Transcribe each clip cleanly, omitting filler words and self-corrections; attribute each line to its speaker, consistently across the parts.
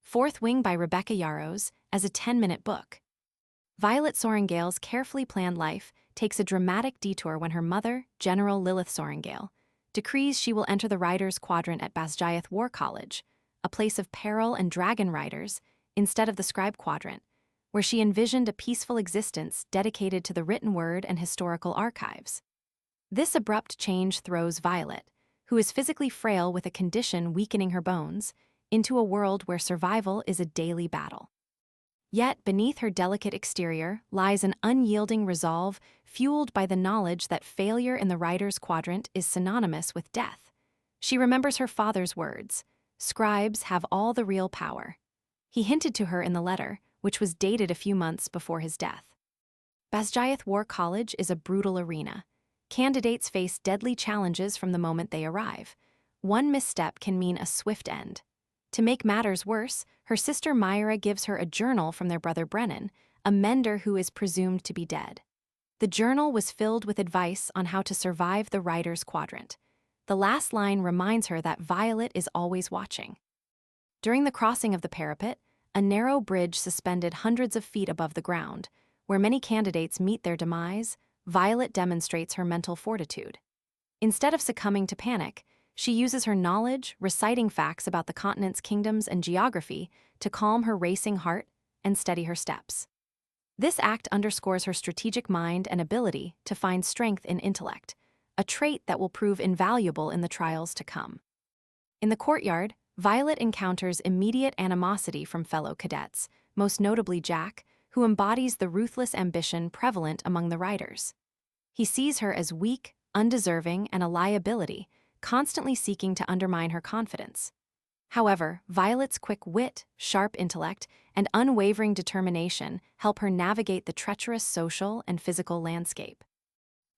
Speaker 1: Fourth Wing by Rebecca Yarros, as a 10-minute book. Violet Sorrengail's carefully planned life takes a dramatic detour when her mother, General Lilith Sorrengail, decrees she will enter the Riders' Quadrant at Basgiath War College, a place of peril and dragon riders, instead of the Scribe Quadrant, where she envisioned a peaceful existence dedicated to the written word and historical archives. This abrupt change throws Violet, who is physically frail with a condition weakening her bones, into a world where survival is a daily battle. Yet beneath her delicate exterior lies an unyielding resolve fueled by the knowledge that failure in the Riders' Quadrant is synonymous with death. She remembers her father's words, "Scribes have all the real power." He hinted to her in the letter, which was dated a few months before his death. Basgiath War College is a brutal arena. Candidates face deadly challenges from the moment they arrive. One misstep can mean a swift end. To make matters worse, her sister Myra gives her a journal from their brother Brennan, a mender who is presumed to be dead. The journal was filled with advice on how to survive the Riders' Quadrant. The last line reminds her that Violet is always watching. During the crossing of the parapet, a narrow bridge suspended hundreds of feet above the ground, where many candidates meet their demise, Violet demonstrates her mental fortitude. Instead of succumbing to panic, she uses her knowledge, reciting facts about the continent's kingdoms and geography, to calm her racing heart and steady her steps. This act underscores her strategic mind and ability to find strength in intellect, a trait that will prove invaluable in the trials to come. In the courtyard, Violet encounters immediate animosity from fellow cadets, most notably Jack, who embodies the ruthless ambition prevalent among the riders. He sees her as weak, undeserving, and a liability, constantly seeking to undermine her confidence. However, Violet's quick wit, sharp intellect, and unwavering determination help her navigate the treacherous social and physical landscape.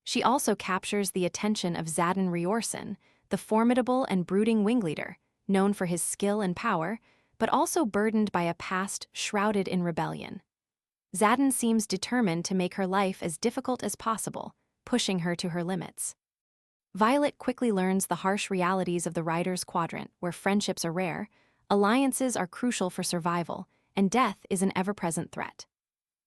Speaker 1: She also captures the attention of Xaden Riorson, the formidable and brooding wing leader, known for his skill and power, but also burdened by a past shrouded in rebellion. Xaden seems determined to make her life as difficult as possible, pushing her to her limits. Violet quickly learns the harsh realities of the Riders' Quadrant, where friendships are rare, alliances are crucial for survival, and death is an ever-present threat.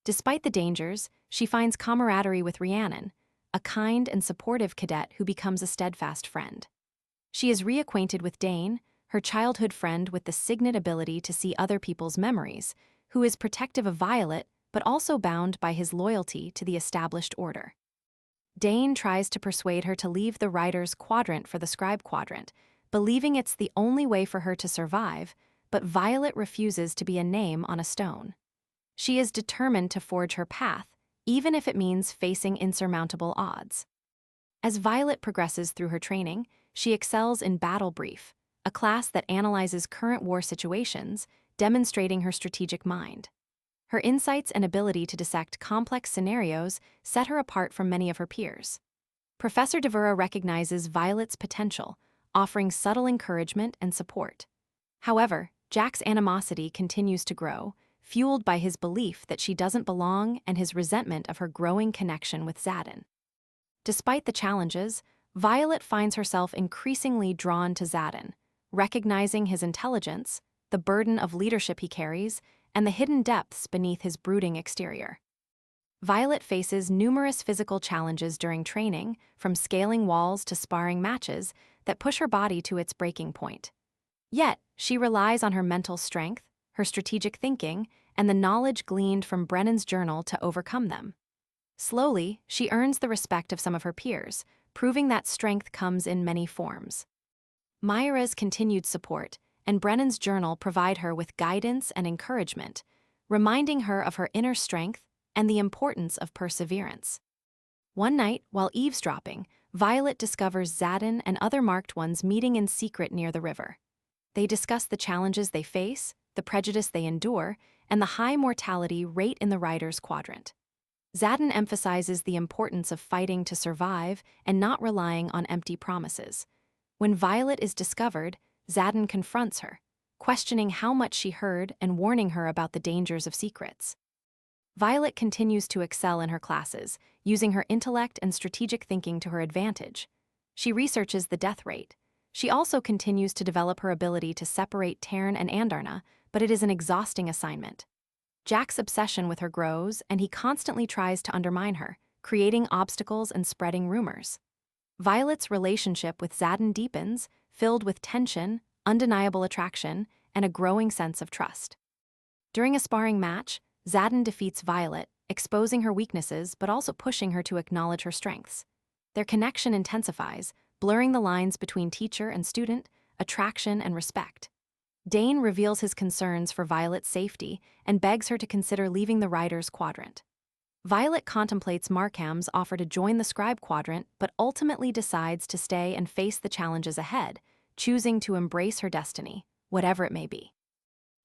Speaker 1: Despite the dangers, she finds camaraderie with Rhiannon, a kind and supportive cadet who becomes a steadfast friend. She is reacquainted with Dane, her childhood friend with the signet ability to see other people's memories, who is protective of Violet but also bound by his loyalty to the established order. Dane tries to persuade her to leave the Riders' Quadrant for the Scribe Quadrant, believing it's the only way for her to survive, but Violet refuses to be a name on a stone. She is determined to forge her path, even if it means facing insurmountable odds. As Violet progresses through her training, she excels in Battle Brief, a class that analyzes current war situations, demonstrating her strategic mind. Her insights and ability to dissect complex scenarios set her apart from many of her peers. Professor Devura recognizes Violet's potential, offering subtle encouragement and support. However, Jack's animosity continues to grow, fueled by his belief that she doesn't belong and his resentment of her growing connection with Xaden. Despite the challenges, Violet finds herself increasingly drawn to Xaden, recognizing his intelligence, the burden of leadership he carries, and the hidden depths beneath his brooding exterior. Violet faces numerous physical challenges during training, from scaling walls to sparring matches, that push her body to its breaking point. Yet, she relies on her mental strength, her strategic thinking, and the knowledge gleaned from Brennan's journal to overcome them. Slowly, she earns the respect of some of her peers, proving that strength comes in many forms. Myra's continued support and Brennan's journal provide her with guidance and encouragement, reminding her of her inner strength and the importance of perseverance. One night, while eavesdropping, Violet discovers Xaden and other marked ones meeting in secret near the river. They discuss the challenges they face, the prejudice they endure, and the high mortality rate in the Riders' Quadrant. Xaden emphasizes the importance of fighting to survive and not relying on empty promises. When Violet is discovered, Xaden confronts her, questioning how much she heard and warning her about the dangers of secrets. Violet continues to excel in her classes, using her intellect and strategic thinking to her advantage. She researches the death rate. She also continues to develop her ability to separate Tern and Andarna, but it is an exhausting assignment. Jack's obsession with her grows, and he constantly tries to undermine her, creating obstacles and spreading rumors. Violet's relationship with Xaden deepens, filled with tension, undeniable attraction, and a growing sense of trust. During a sparring match, Xaden defeats Violet, exposing her weaknesses but also pushing her to acknowledge her strengths. Their connection intensifies, blurring the lines between teacher and student, attraction and respect. Dane reveals his concerns for Violet's safety and begs her to consider leaving the Rider's Quadrant. Violet contemplates Markham's offer to join the Scribe Quadrant but ultimately decides to stay and face the challenges ahead, choosing to embrace her destiny, whatever it may be.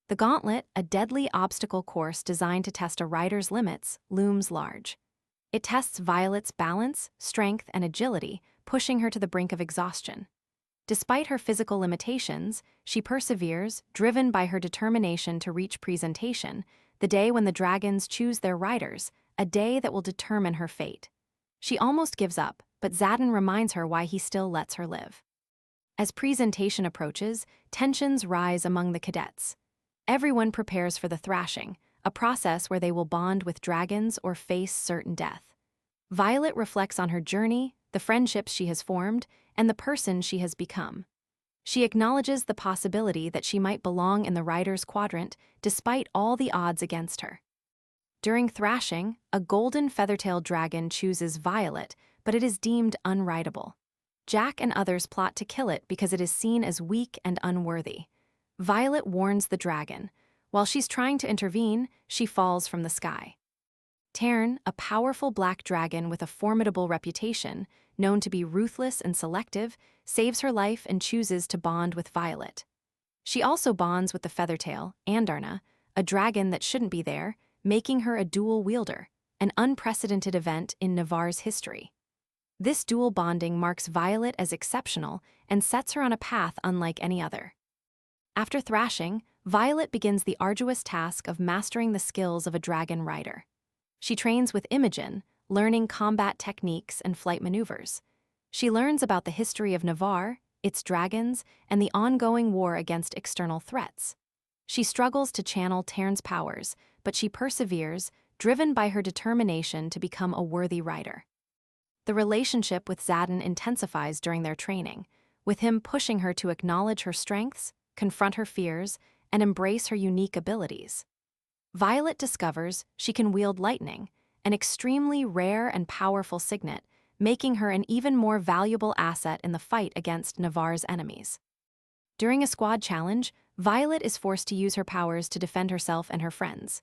Speaker 1: The Gauntlet, a deadly obstacle course designed to test a rider's limits, looms large. It tests Violet's balance, strength, and agility, pushing her to the brink of exhaustion. Despite her physical limitations, she perseveres, driven by her determination to reach presentation, the day when the dragons choose their riders, a day that will determine her fate. She almost gives up, but Xaden reminds her why he still lets her live. As presentation approaches, tensions rise among the cadets. Everyone prepares for the thrashing, a process where they will bond with dragons or face certain death. Violet reflects on her journey, the friendships she has formed, and the person she has become. She acknowledges the possibility that she might belong in the Rider's Quadrant despite all the odds against her. During thrashing, a golden feathertail dragon chooses Violet, but it is deemed unrideable. Jack and others plot to kill it because it is seen as weak and unworthy. Violet warns the dragon. While she's trying to intervene, she falls from the sky. Tern, a powerful black dragon with a formidable reputation, known to be ruthless and selective, saves her life and chooses to bond with Violet. She also bonds with the Feathertail, Andarna, a dragon that shouldn't be there, making her a dual wielder, an unprecedented event in Navarre's history. This dual bonding marks Violet as exceptional and sets her on a path unlike any other. After thrashing, Violet begins the arduous task of mastering the skills of a dragon rider. She trains with Imogen, learning combat techniques and flight maneuvers. She learns about the history of Navarre, its dragons, and the ongoing war against external threats. She struggles to channel Tern's powers, but she perseveres, driven by her determination to become a worthy rider. The relationship with Xaden intensifies during their training, with him pushing her to acknowledge her strengths, confront her fears, and embrace her unique abilities. Violet discovers she can wield lightning, an extremely rare and powerful signet, making her an even more valuable asset in the fight against Navarre's enemies. During a squad challenge, Violet is forced to use her powers to defend herself and her friends.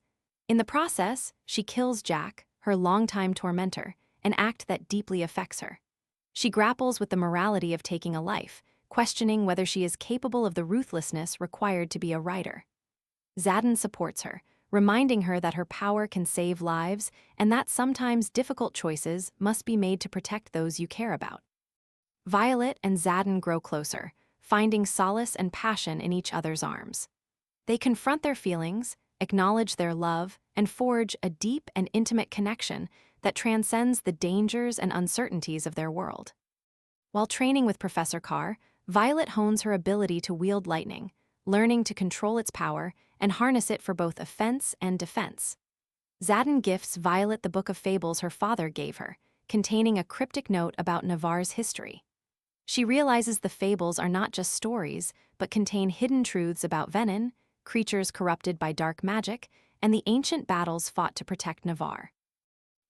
Speaker 1: In the process, she kills Jack, her longtime tormentor, an act that deeply affects her. She grapples with the morality of taking a life, questioning whether she is capable of the ruthlessness required to be a rider. Xaden supports her, reminding her that her power can save lives and that sometimes difficult choices must be made to protect those you care about. Violet and Xaden grow closer, finding solace and passion in each other's arms. They confront their feelings, acknowledge their love, and forge a deep and intimate connection that transcends the dangers and uncertainties of their world. While training with Professor Carr, Violet hones her ability to wield lightning, learning to control its power and harness it for both offense and defense. Xaden gifts Violet the book of fables her father gave her, containing a cryptic note about Navarre's history. She realizes the fables are not just stories, but contain hidden truths about venin, creatures corrupted by dark magic, and the ancient battles fought to protect Navarre.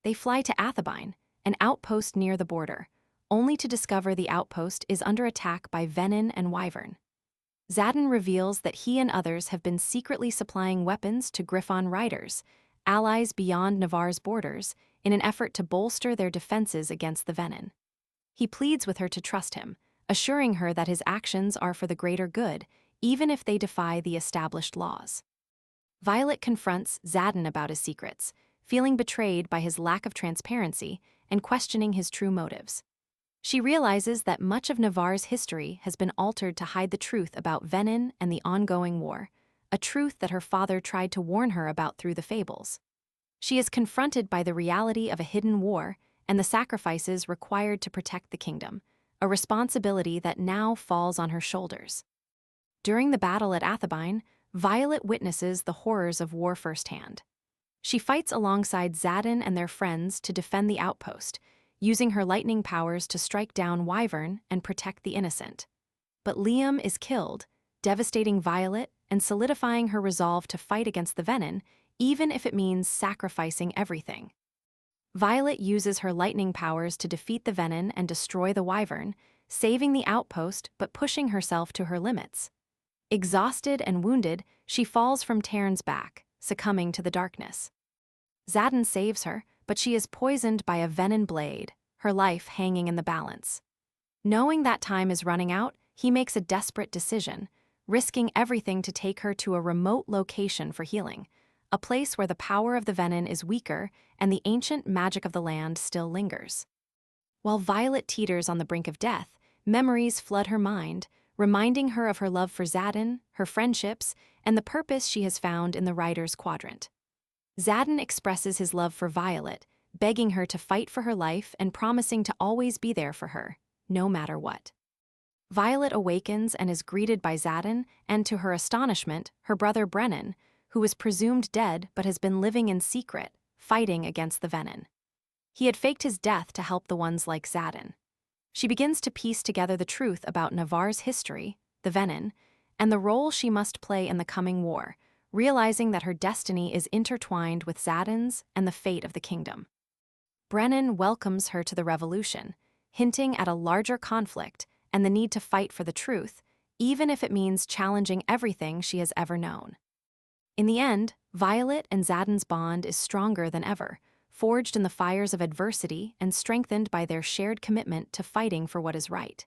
Speaker 1: They fly to Athabine, an outpost near the border, only to discover the outpost is under attack by venin and wyvern. Xaden reveals that he and others have been secretly supplying weapons to Griffon riders, allies beyond Navarre's borders, in an effort to bolster their defenses against the venin. He pleads with her to trust him, assuring her that his actions are for the greater good, even if they defy the established laws. Violet confronts Xaden about his secrets, feeling betrayed by his lack of transparency and questioning his true motives. She realizes that much of Navarre's history has been altered to hide the truth about venin and the ongoing war, a truth that her father tried to warn her about through the fables. She is confronted by the reality of a hidden war and the sacrifices required to protect the kingdom, a responsibility that now falls on her shoulders. During the battle at Athabine, Violet witnesses the horrors of war firsthand. She fights alongside Xaden and their friends to defend the outpost, using her lightning powers to strike down Wyvern and protect the innocent. But Liam is killed, devastating Violet and solidifying her resolve to fight against the Venin, even if it means sacrificing everything. Violet uses her lightning powers to defeat the Venin and destroy the Wyvern, saving the outpost but pushing herself to her limits. Exhausted and wounded, she falls from Tairn's back, succumbing to the darkness. Xaden saves her, but she is poisoned by a Venin blade, her life hanging in the balance. Knowing that time is running out, he makes a desperate decision, risking everything to take her to a remote location for healing, a place where the power of the Venin is weaker and the ancient magic of the land still lingers. While Violet teeters on the brink of death, memories flood her mind, reminding her of her love for Xaden, her friendships, and the purpose she has found in the Writer's Quadrant. Xaden expresses his love for Violet, begging her to fight for her life and promising to always be there for her, no matter what. Violet awakens and is greeted by Xaden and, to her astonishment, her brother Brennan, who is presumed dead but has been living in secret, fighting against the Venin. He had faked his death to help the ones like Xaden. She begins to piece together the truth about Navarre's history, the Venin, and the role she must play in the coming war, realizing that her destiny is intertwined with Xaden's and the fate of the kingdom. Brennan welcomes her to the revolution, hinting at a larger conflict and the need to fight for the truth, even if it means challenging everything she has ever known. In the end, Violet and Xaden's bond is stronger than ever, forged in the fires of adversity and strengthened by their shared commitment to fighting for what is right.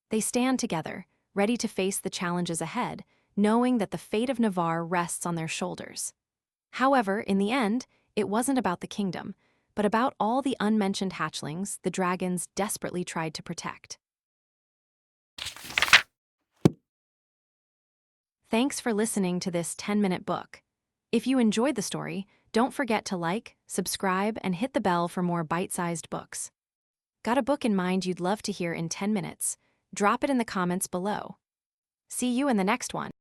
Speaker 1: They stand together, ready to face the challenges ahead, knowing that the fate of Navarre rests on their shoulders. However, in the end, it wasn't about the kingdom, but about all the unmentioned hatchlings the dragons desperately tried to protect. Thanks for listening to this 10-minute book. If you enjoyed the story, don't forget to like, subscribe, and hit the bell for more bite-sized books. Got a book in mind you'd love to hear in 10 minutes? Drop it in the comments below. See you in the next one.